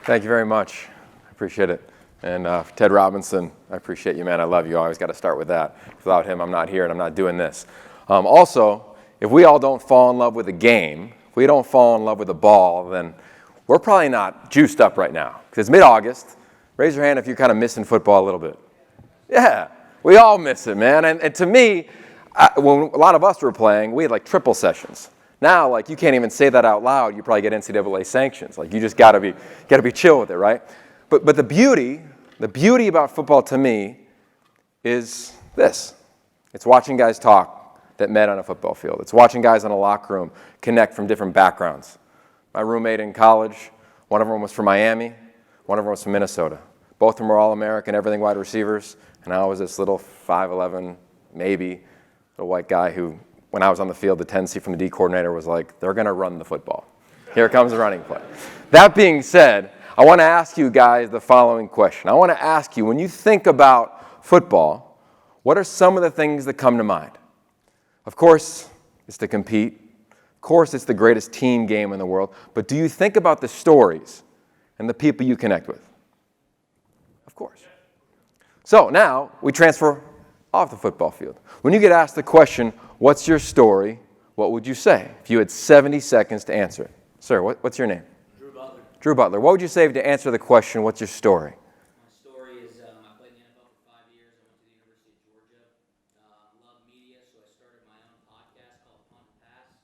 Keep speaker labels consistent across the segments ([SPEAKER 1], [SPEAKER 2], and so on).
[SPEAKER 1] Thank you very much. I appreciate it. And Ted Robinson, I appreciate you, man. I love you. I always got to start with that. Without him, I'm not here and I'm not doing this. Also, if we all don't fall in love with a game, if we don't fall in love with a ball, then we're probably not juiced up right now. Because it's mid-August. Raise your hand if you're kind of missing football a little bit. Yeah, we all miss it, man. And to me, when a lot of us were playing, we had like triple sessions. Now, like, you can't even say that out loud. You probably get NCAA sanctions. Like, you just gotta be chill with it, right? But the beauty about football to me is this. It's watching guys talk that met on a football field. It's watching guys in a locker room connect from different backgrounds. My roommate in college, one of them was from Miami, one of them was from Minnesota. Both of them were All-American, everything wide receivers, and I was this little 5'11", maybe, little white guy who, when I was on the field, the tendency from the D coordinator was like, they're going to run the football. Here comes the running play. That being said, I want to ask you guys the following question. I want to ask you, when you think about football, what are some of the things that come to mind? Of course, it's to compete. Of course, it's the greatest team game in the world. But do you think about the stories and the people you connect with? Of course. So now we transfer off the football field. When you get asked the question, what's your story, what would you say if you had 70 seconds to answer it? Sir, what's your name?
[SPEAKER 2] Drew Butler.
[SPEAKER 1] Drew Butler. What would you say to answer the question, what's your story?
[SPEAKER 2] My story is I played in the NFL for 5 years. I went to the University of Georgia. Love media, so I started my own podcast called Punt and Pass.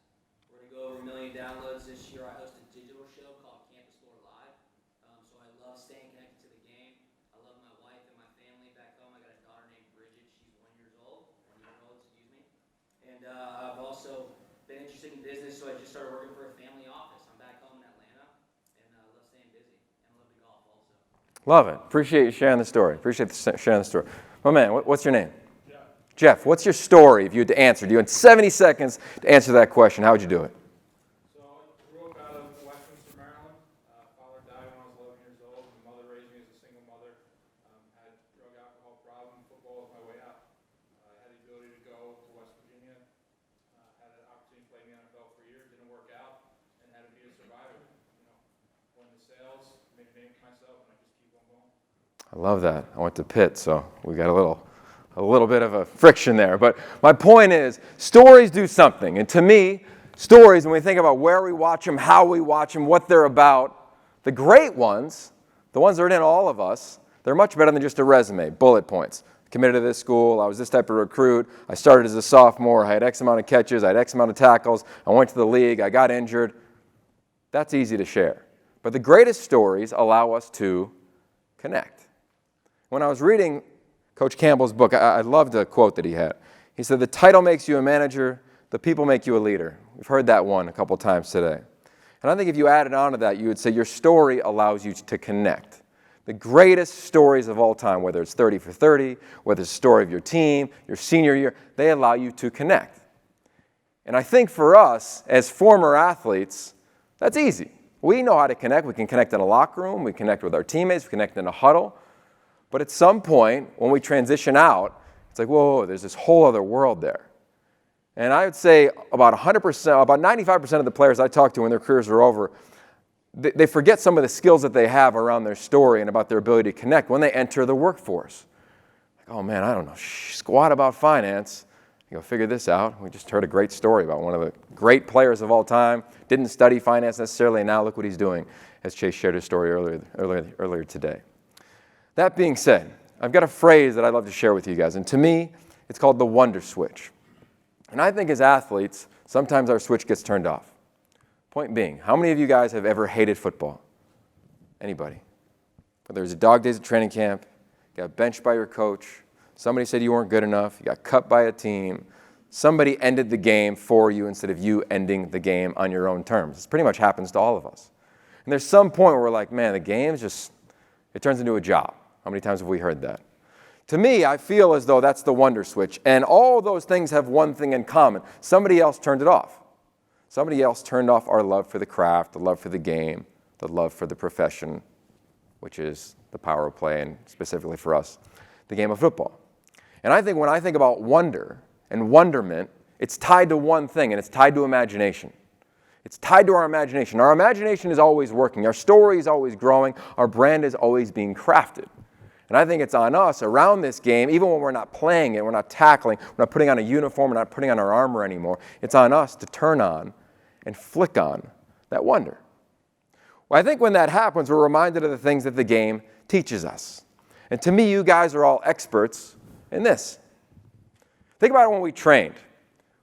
[SPEAKER 2] We're going to go over 1 million downloads this year. I host a digital show called Campus Floor Live. So I love staying connected to the game. I love my wife and my family back home. I got a daughter named Bridget. She's 1 year old. And I've also been interested in business, so I just started working for a family office. I'm back home in Atlanta, and I love staying busy. And I love to golf also.
[SPEAKER 1] Love it. Appreciate you sharing the story. Sharing the story. My man, what's your name? Jeff, what's your story if you had to answer? You had 70 seconds to answer that question. How would you do it?
[SPEAKER 3] So I grew up out of Westminster, Maryland. Father died when I was 11 years old. My mother raised me as a single mother. Had drug alcohol problem. Football was my way out. I had the ability to go to West Virginia. Had an opportunity to play in the NFL for a year. Didn't work out, and had to be a survivor. Went to sales, made a name for myself, and I just keep on going.
[SPEAKER 1] I love that. I went to Pitt, so we got a little bit of a friction there. But my point is, stories do something. And to me, stories, when we think about where we watch them, how we watch them, what they're about, the great ones, the ones that are in all of us, they're much better than just a resume, bullet points. Committed to this school, I was this type of recruit, I started as a sophomore, I had X amount of catches, I had X amount of tackles, I went to the league, I got injured. That's easy to share. But the greatest stories allow us to connect. When I was reading Coach Campbell's book, I loved a quote that he had. He said, the title makes you a manager, the people make you a leader. We've heard that one a couple times today. And I think if you added on to that, you would say your story allows you to connect. The greatest stories of all time, whether it's 30 for 30, whether it's the story of your team, your senior year, they allow you to connect. And I think for us, as former athletes, that's easy. We know how to connect. We can connect in a locker room. We connect with our teammates. We connect in a huddle. But at some point, when we transition out, it's like, whoa, there's this whole other world there. And I would say about 100%, about 95% of the players I talk to when their careers are over, they forget some of the skills that they have around their story and about their ability to connect when they enter the workforce. Like, oh man, I don't know squat about finance. You go figure this out. We just heard a great story about one of the great players of all time. Didn't study finance necessarily, and now look what he's doing, as Chase shared his story earlier today. That being said, I've got a phrase that I'd love to share with you guys, and to me, it's called the wonder switch. And I think as athletes, sometimes our switch gets turned off. Point being, how many of you guys have ever hated football? Anybody? Whether it was a dog days at training camp, you got benched by your coach, somebody said you weren't good enough, you got cut by a team, somebody ended the game for you instead of you ending the game on your own terms. This pretty much happens to all of us. And there's some point where we're like, man, the game's just, it turns into a job. How many times have we heard that? To me, I feel as though that's the wonder switch. And all those things have one thing in common. Somebody else turned it off. Somebody else turned off our love for the craft, the love for the game, the love for the profession, which is the power of play, and specifically for us, the game of football. And I think when I think about wonder and wonderment, it's tied to one thing, and it's tied to imagination. It's tied to our imagination. Our imagination is always working. Our story is always growing. Our brand is always being crafted. And I think it's on us around this game, even when we're not playing it, we're not tackling, we're not putting on a uniform, we're not putting on our armor anymore. It's on us to turn on and flick on that wonder. Well, I think when that happens, we're reminded of the things that the game teaches us. And to me, you guys are all experts in this. Think about it when we trained.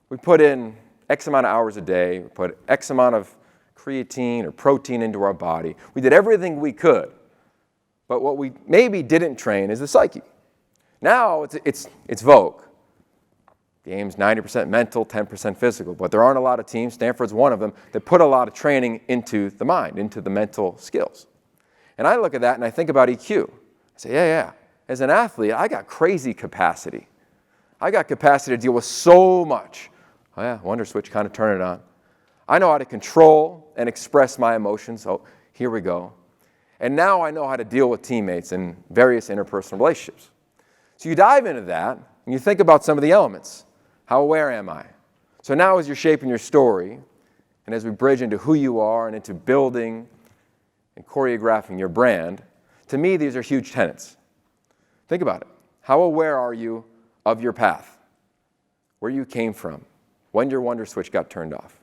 [SPEAKER 1] We put in X amount of hours a day, we put X amount of creatine or protein into our body. We did everything we could. But what we maybe didn't train is the psyche. Now it's vogue. Game's 90% mental, 10% physical. But there aren't a lot of teams, Stanford's one of them, that put a lot of training into the mind, into the mental skills. And I look at that and I think about EQ. I say, yeah. As an athlete, I got crazy capacity. I got capacity to deal with so much. Oh yeah, wonder switch, kind of turn it on. I know how to control and express my emotions. Oh, here we go. And now I know how to deal with teammates in various interpersonal relationships. So you dive into that, and you think about some of the elements. How aware am I? So now as you're shaping your story, and as we bridge into who you are and into building and choreographing your brand, to me, these are huge tenets. Think about it. How aware are you of your path? Where you came from? When your wonder switch got turned off?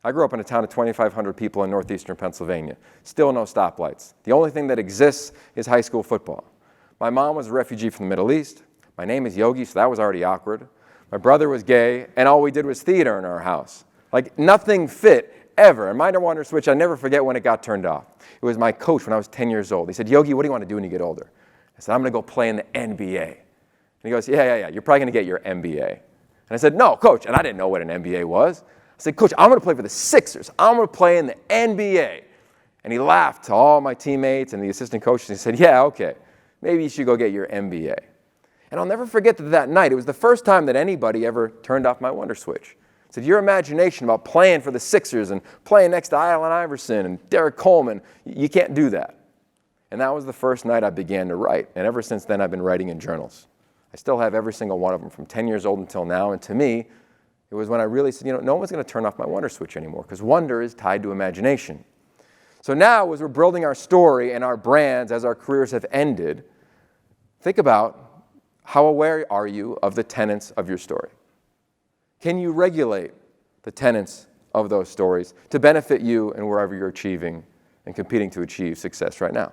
[SPEAKER 1] I grew up in a town of 2,500 people in northeastern Pennsylvania. Still no stoplights. The only thing that exists is high school football. My mom was a refugee from the Middle East. My name is Yogi, so that was already awkward. My brother was gay, and all we did was theater in our house. Like, nothing fit ever. And my wonder switch, I never forget when it got turned off. It was my coach when I was 10 years old. He said, Yogi, what do you want to do when you get older? I said, I'm going to go play in the NBA. And he goes, yeah, you're probably going to get your MBA. And I said, no, coach. And I didn't know what an MBA was. I said, Coach, I'm going to play for the Sixers. I'm going to play in the NBA. And he laughed to all my teammates and the assistant coaches. And he said, yeah, okay, maybe you should go get your MBA. And I'll never forget that night, it was the first time that anybody ever turned off my wonder switch. I said, your imagination about playing for the Sixers and playing next to Allen Iverson and Derek Coleman, you can't do that. And that was the first night I began to write. And ever since then, I've been writing in journals. I still have every single one of them from 10 years old until now. And to me, it was when I really said, no one's going to turn off my wonder switch anymore, because wonder is tied to imagination. So now, as we're building our story and our brands, as our careers have ended, think about how aware are you of the tenets of your story? Can you regulate the tenets of those stories to benefit you and wherever you're achieving and competing to achieve success right now?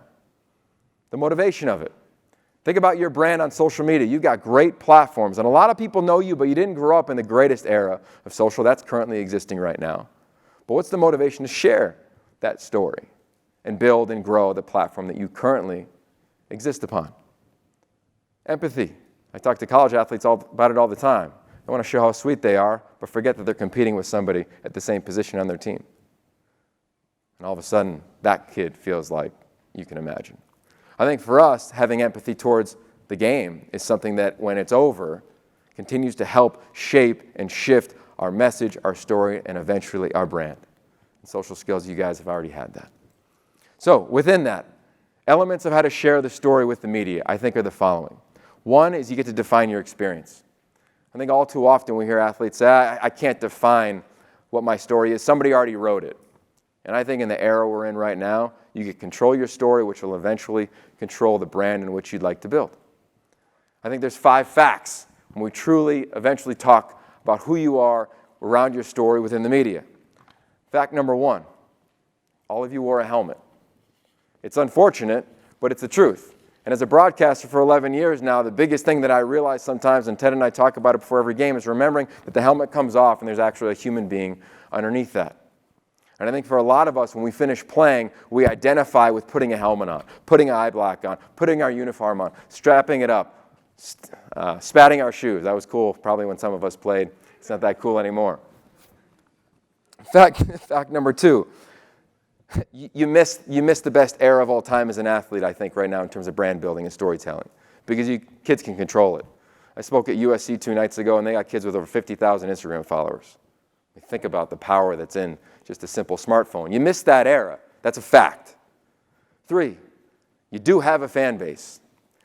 [SPEAKER 1] The motivation of it. Think about your brand on social media. You've got great platforms, and a lot of people know you, but you didn't grow up in the greatest era of social. That's currently existing right now. But what's the motivation to share that story and build and grow the platform that you currently exist upon? Empathy. I talk to college athletes about it all the time. They want to show how sweet they are, but forget that they're competing with somebody at the same position on their team. And all of a sudden, that kid feels like you can imagine. I think for us, having empathy towards the game is something that, when it's over, continues to help shape and shift our message, our story, and eventually our brand. And social skills, you guys have already had that. So within that, elements of how to share the story with the media, I think, are the following. One is you get to define your experience. I think all too often we hear athletes say, I can't define what my story is. Somebody already wrote it. And I think in the era we're in right now, you can control your story, which will eventually control the brand in which you'd like to build. I think there's 5 facts when we truly eventually talk about who you are around your story within the media. Fact number 1, all of you wore a helmet. It's unfortunate, but it's the truth. And as a broadcaster for 11 years now, the biggest thing that I realize sometimes, and Ted and I talk about it before every game, is remembering that the helmet comes off and there's actually a human being underneath that. And I think for a lot of us, when we finish playing, we identify with putting a helmet on, putting an eye black on, putting our uniform on, strapping it up, spatting our shoes. That was cool probably when some of us played. It's not that cool anymore. Fact number 2, you miss the best era of all time as an athlete, I think, right now in terms of brand building and storytelling, because kids can control it. I spoke at USC 2 nights ago, and they got kids with over 50,000 Instagram followers. Think about the power that's in just a simple smartphone. You missed that era. That's a fact. 3, you do have a fan base,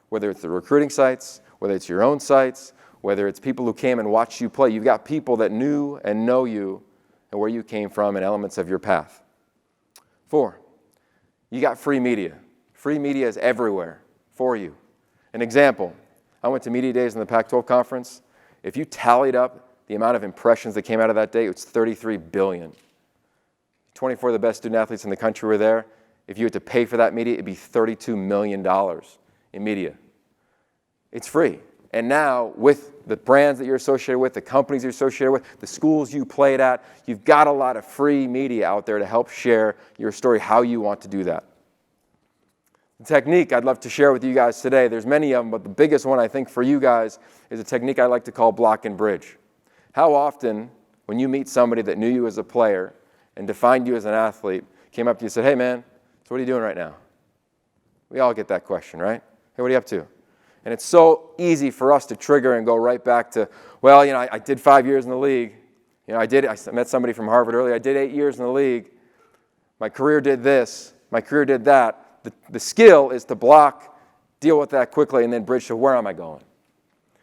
[SPEAKER 1] whether it's the recruiting sites, whether it's your own sites, whether it's people who came and watched you play. You've got people that knew and know you and where you came from and elements of your path. 4, you got free media. Free media is everywhere for you. An example, I went to media days in the Pac-12 conference. If you tallied up the amount of impressions that came out of that day, it's 33 billion. 24 of the best student athletes in the country were there. If you had to pay for that media, it'd be $32 million in media. It's free. And now, with the brands that you're associated with, the companies you're associated with, the schools you played at, you've got a lot of free media out there to help share your story how you want to do that. The technique I'd love to share with you guys today, there's many of them, but the biggest one I think for you guys is a technique I like to call block and bridge. How often, when you meet somebody that knew you as a player and defined you as an athlete, came up to you and said, "Hey man, so what are you doing right now?" We all get that question, right? "Hey, what are you up to?" And it's so easy for us to trigger and go right back to, well, I did 5 years in the league. I met somebody from Harvard earlier. I did 8 years in the league. My career did this. My career did that. The skill is to block, deal with that quickly, and then bridge to where am I going?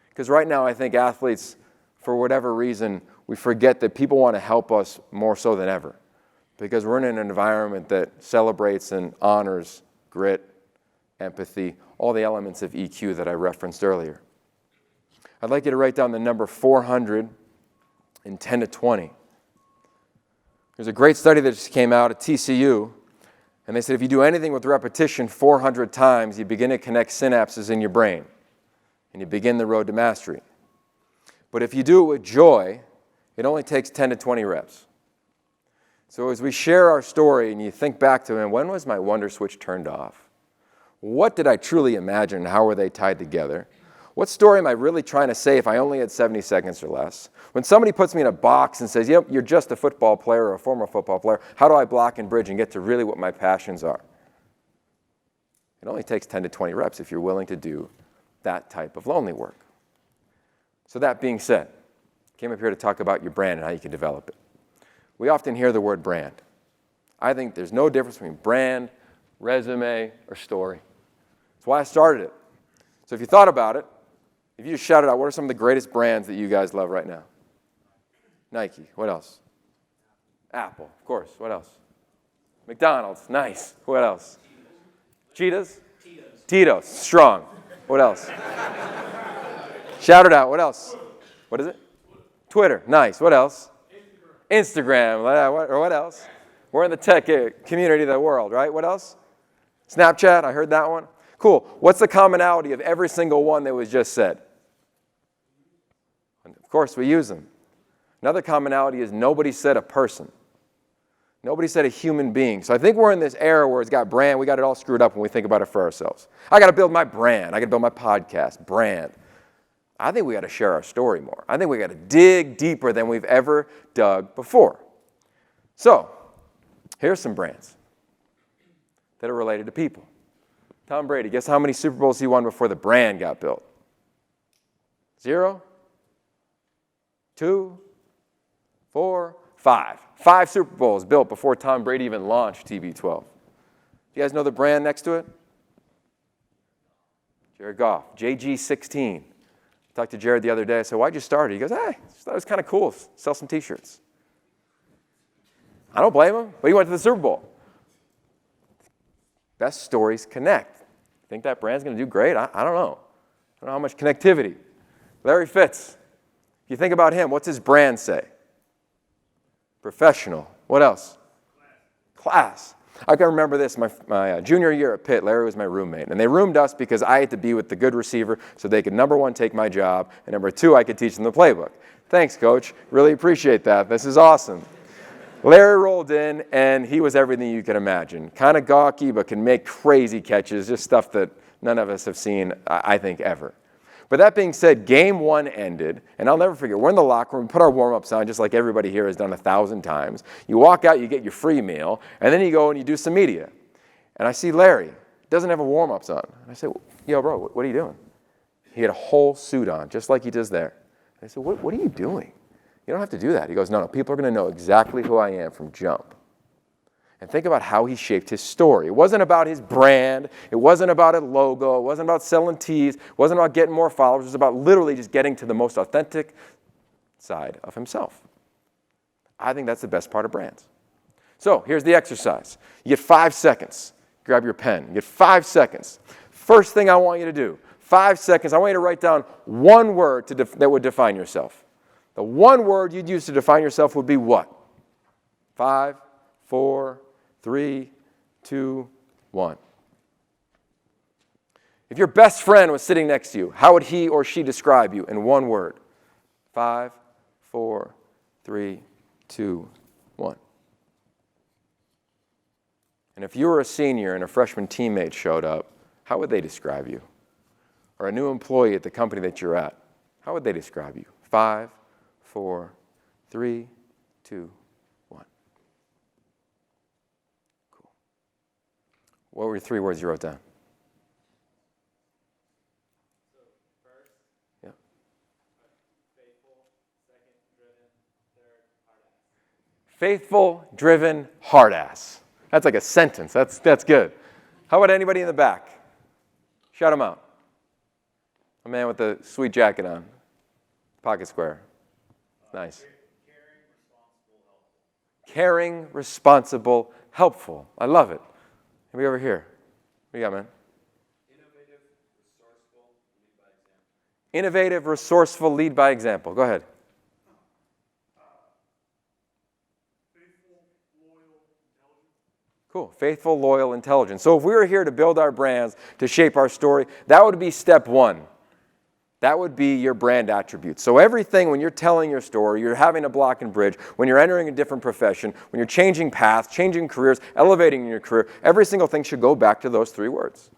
[SPEAKER 1] Because right now I think athletes, for whatever reason, we forget that people want to help us more so than ever. Because we're in an environment that celebrates and honors grit, empathy, all the elements of EQ that I referenced earlier. I'd like you to write down the number 400 in 10 to 20. There's a great study that just came out at TCU, and they said if you do anything with repetition 400 times, you begin to connect synapses in your brain, and you begin the road to mastery. But if you do it with joy, it only takes 10 to 20 reps. So as we share our story and you think back to, man, when was my wonder switch turned off? What did I truly imagine? How were they tied together? What story am I really trying to say if I only had 70 seconds or less? When somebody puts me in a box and says, yep, you're just a football player or a former football player, how do I block and bridge and get to really what my passions are? It only takes 10 to 20 reps if you're willing to do that type of lonely work. So that being said, I came up here to talk about your brand and how you can develop it. We often hear the word brand. I think there's no difference between brand, resume, or story. That's why I started it. So if you thought about it, if you just shouted out, what are some of the greatest brands that you guys love right now? Nike. What else? Apple, of course. What else? McDonald's. Nice. What else? Cheetahs? Tito's. Strong. What else? Shout it out. What else? What is it? Twitter. Nice. What else? Instagram. What else? We're in the tech community of the world, right? What else? Snapchat. I heard that one. Cool. What's the commonality of every single one that was just said? Of course, we use them. Another commonality is nobody said a person. Nobody said a human being. So I think we're in this era where it's got brand. We got it all screwed up when we think about it for ourselves. I got to build my brand. I got to build my podcast. Brand. I think we got to share our story more. I think we got to dig deeper than we've ever dug before. So here's some brands that are related to people. Tom Brady, guess how many Super Bowls he won before the brand got built? 0, 2, 4, 5. 5 Super Bowls built before Tom Brady even launched TB12. Do you guys know the brand next to it? Jared Goff, JG16. I talked to Jared the other day. I said, why'd you start it? He goes, I just thought it was kind of cool. Sell some T-shirts. I don't blame him, but he went to the Super Bowl. Best stories connect. Think that brand's going to do great? I don't know. I don't know how much connectivity. Larry Fitz. If you think about him, what's his brand say? Professional. What else? Class. I can remember this. My junior year at Pitt, Larry was my roommate. And they roomed us because I had to be with the good receiver so they could, number one, take my job, and number two, I could teach them the playbook. Thanks, Coach. Really appreciate that. This is awesome. Larry rolled in, and he was everything you can imagine. Kind of gawky, but can make crazy catches, just stuff that none of us have seen, I think, ever. But that being said, game one ended, and I'll never forget, we're in the locker room, put our warm-ups on, just like everybody here has done 1,000 times. You walk out, you get your free meal, and then you go and you do some media. And I see Larry, doesn't have a warm-ups on. And I said, yo, bro, what are you doing? He had a whole suit on, just like he does there. And I said, what are you doing? You don't have to do that. He goes, no, people are going to know exactly who I am from jump. And think about how he shaped his story. It wasn't about his brand. It wasn't about a logo. It wasn't about selling teas. It wasn't about getting more followers. It was about literally just getting to the most authentic side of himself. I think that's the best part of brands. So here's the exercise. You get 5 seconds. Grab your pen. You get 5 seconds. First thing I want you to do, 5 seconds, I want you to write down one word that would define yourself. The one word you'd use to define yourself would be what? 5, 4, 3, 2, 1. If your best friend was sitting next to you, how would he or she describe you in one word? 5, 4, 3, 2, 1. And if you were a senior and a freshman teammate showed up, how would they describe you? Or a new employee at the company that you're at, how would they describe you? 5, 4, 3, 2, 1. Cool. What were your 3 words you wrote down?
[SPEAKER 3] So first,
[SPEAKER 1] Yeah.
[SPEAKER 3] faithful. Second, driven. Third, hard ass.
[SPEAKER 1] Faithful, driven, hard ass. That's like a sentence. That's good. How about anybody in the back? Shout him out. A man with the sweet jacket on. Pocket square. Nice.
[SPEAKER 3] Caring, responsible, helpful.
[SPEAKER 1] Caring, responsible, helpful. I love it. Maybe over here. What do you got, man?
[SPEAKER 3] Innovative, resourceful, lead by example.
[SPEAKER 1] Innovative, resourceful, lead by example. Go ahead.
[SPEAKER 3] Faithful, loyal, intelligent.
[SPEAKER 1] Cool. Faithful, loyal, intelligent. So if we were here to build our brands, to shape our story, that would be step 1. That would be your brand attributes. So everything, when you're telling your story, you're having a block and bridge, when you're entering a different profession, when you're changing paths, changing careers, elevating in your career, every single thing should go back to those 3 words.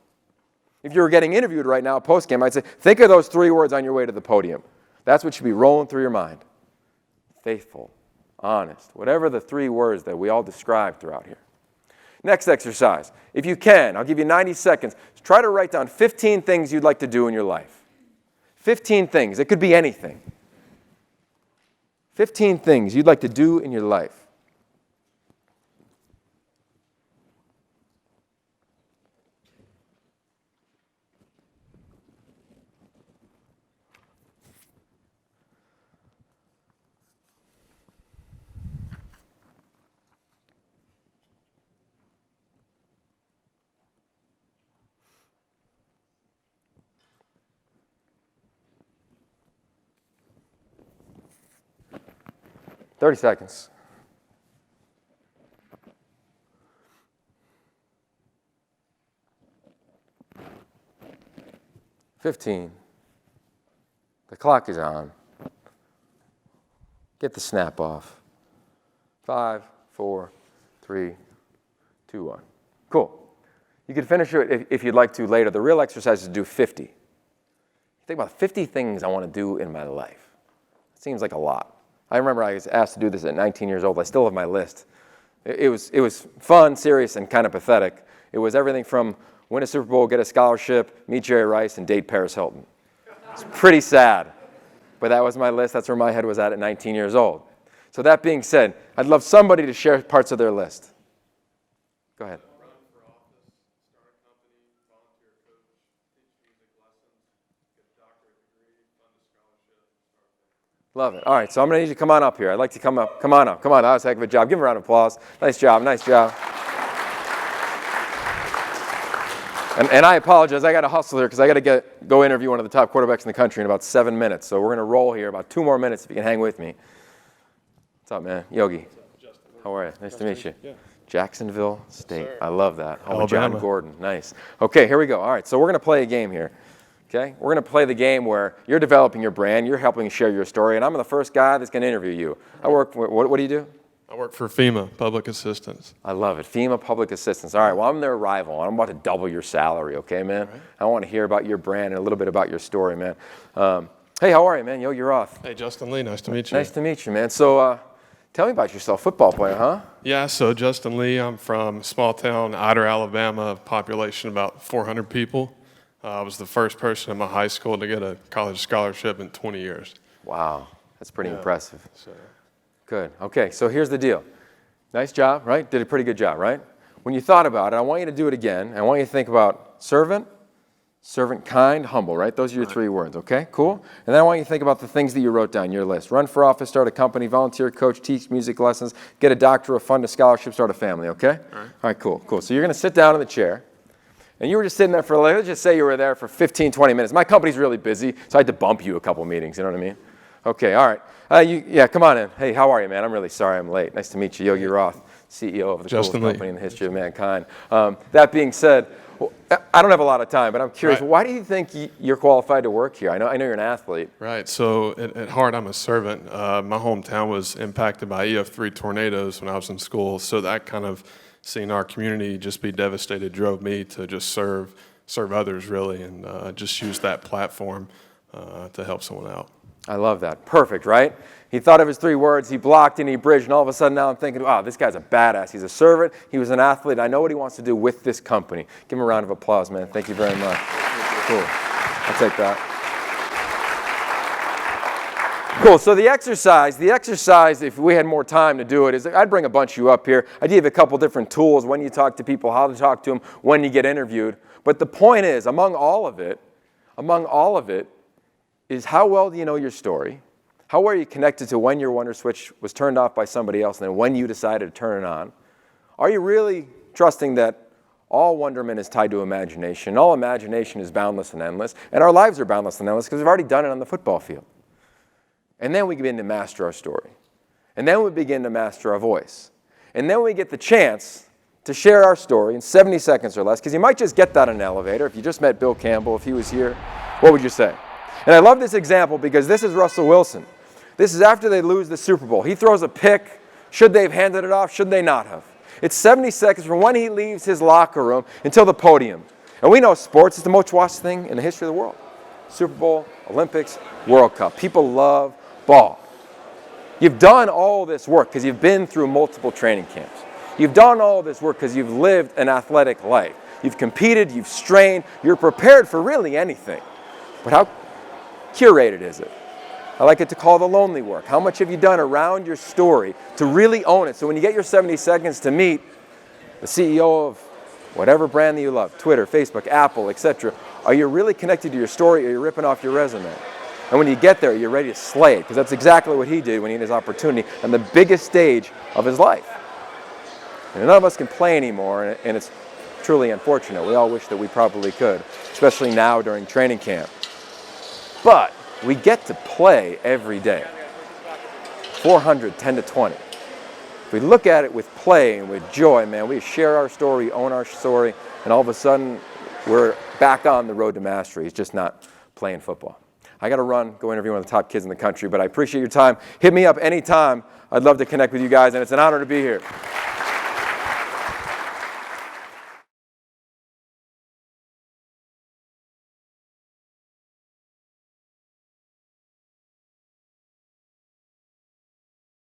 [SPEAKER 1] If you were getting interviewed right now, post-game, I'd say, think of those 3 words on your way to the podium. That's what should be rolling through your mind. Faithful, honest, whatever the 3 words that we all describe throughout here. Next exercise. If you can, I'll give you 90 seconds. Try to write down 15 things you'd like to do in your life. 15 things. It could be anything. 15 things you'd like to do in your life. Thirty seconds. $15. The clock is on. Get the snap off. 5, 4, 3, 2, 1. Cool. You can finish it if you'd like to later. The real exercise is to do 50. Think about 50 things I want to do in my life. It seems like a lot. I remember I was asked to do this at 19 years old. I still have my list. It was fun, serious, and kind of pathetic. It was everything from win a Super Bowl, get a scholarship, meet Jerry Rice, and date Paris Hilton. It's pretty sad. But that was my list. That's where my head was at 19 years old. So that being said, I'd love somebody to share parts of their list. Go ahead.
[SPEAKER 3] Run for office, start a company, volunteer coach, teach music lessons, get a doctorate degree, fund a scholarship, start a family.
[SPEAKER 1] Love it. All right, so I'm going to need you to come on up here. I'd like to come up. Come on up. Come on. That was a heck of a job. Give him a round of applause. Nice job. Nice job. And I apologize. I got to hustle here because I got to go interview one of the top quarterbacks in the country in about 7 minutes. So we're going to roll here about 2 more minutes if you can hang with me. What's up, man? Yogi. How are you? Nice to meet you.
[SPEAKER 4] Yeah.
[SPEAKER 1] Jacksonville State.
[SPEAKER 4] Sir.
[SPEAKER 1] I love that. Home of John
[SPEAKER 4] Alabama.
[SPEAKER 1] Gordon. Nice. Okay, here we go. All right, so we're going to play a game here. Okay? We're going to play the game where you're developing your brand, you're helping share your story, and I'm the first guy that's going to interview you. I work, what do you do?
[SPEAKER 4] I work for FEMA, Public Assistance.
[SPEAKER 1] I love it. FEMA Public Assistance. All right, well, I'm their rival. I'm about to double your salary, okay, man?
[SPEAKER 4] Right.
[SPEAKER 1] I want to hear about your brand and a little bit about your story, man. Hey, how are you, man? Yogi Roth.
[SPEAKER 4] Hey, Justin Lee, nice to meet you.
[SPEAKER 1] Nice to meet you, man. So tell me about yourself. Football player, huh?
[SPEAKER 4] Yeah, so Justin Lee, I'm from small town Ider, Alabama, population about 400 people. I was the first person in my high school to get a college scholarship in 20 years.
[SPEAKER 1] Wow, that's pretty
[SPEAKER 4] Yeah.
[SPEAKER 1] impressive.
[SPEAKER 4] So,
[SPEAKER 1] Good. Okay, so here's the deal. Nice job, right? Did a pretty good job, right? When you thought about it, I want you to do it again. I want you to think about servant, Servant, kind, humble, right? Those are your 3 words, okay? Cool. And then I want you to think about the things that you wrote down, your list. Run for office, start a company, volunteer, coach, teach music lessons, get a doctorate, fund a scholarship, start a family, okay? All right, cool. So you're going to sit down in the chair, and you were just sitting there for, let's just say you were there for 15, 20 minutes. My company's really busy, so I had to bump you a couple meetings, you know what I mean? Okay, all right. Come on in. Hey, how are you, man? I'm really sorry I'm late. Nice to meet you, Yogi Roth, CEO of the coolest company in the history of mankind. That being said, I don't have a lot of time, but I'm curious, why do you think you're qualified to work here? I know you're an athlete.
[SPEAKER 4] Right. So at heart, I'm a servant. My hometown was impacted by EF3 tornadoes when I was in school, so that kind of seeing our community just be devastated drove me to just serve others, really, and just use that platform to help someone out.
[SPEAKER 1] I love that. Perfect, right? He thought of his 3 words, he blocked and he bridged, and all of a sudden now I'm thinking, wow, this guy's a badass. He's a servant, he was an athlete, I know what he wants to do with this company. Give him a round of applause, man. Thank you very much. Cool. I'll take that. Cool, so the exercise, if we had more time to do it, is I'd bring a bunch of you up here. I'd give you a couple different tools, when you talk to people, how to talk to them, when you get interviewed. But the point is, among all of it, is how well do you know your story? How well are you connected to when your wonder switch was turned off by somebody else and then when you decided to turn it on? Are you really trusting that all wonderment is tied to imagination, all imagination is boundless and endless, and our lives are boundless and endless because we've already done it on the football field? And then we begin to master our story. And then we begin to master our voice. And then we get the chance to share our story in 70 seconds or less, because you might just get that in an elevator. If you just met Bill Campbell, if he was here, what would you say? And I love this example because this is Russell Wilson. This is after they lose the Super Bowl. He throws a pick. Should they have handed it off? Should they not have? It's 70 seconds from when he leaves his locker room until the podium. And we know sports is the most watched thing in the history of the world. Super Bowl, Olympics, World Cup. People love ball. You've done all this work because you've been through multiple training camps. You've done all this work because you've lived an athletic life. You've competed, you've strained, you're prepared for really anything. But how curated is it? I like it to call the lonely work. How much have you done around your story to really own it? So when you get your 70 seconds to meet the CEO of whatever brand that you love, Twitter, Facebook, Apple, etc., are you really connected to your story or are you ripping off your resume? And when you get there, you're ready to slay it, because that's exactly what he did when he had his opportunity on the biggest stage of his life. And none of us can play anymore, and it's truly unfortunate. We all wish that we probably could, especially now during training camp. But we get to play every day. 400, 10 to 20. If we look at it with play and with joy, man, we share our story, own our story, and all of a sudden, we're back on the road to mastery. It's just not playing football. I got to run, go interview one of the top kids in the country, but I appreciate your time. Hit me up anytime. I'd love to connect with you guys, and it's an honor to be here.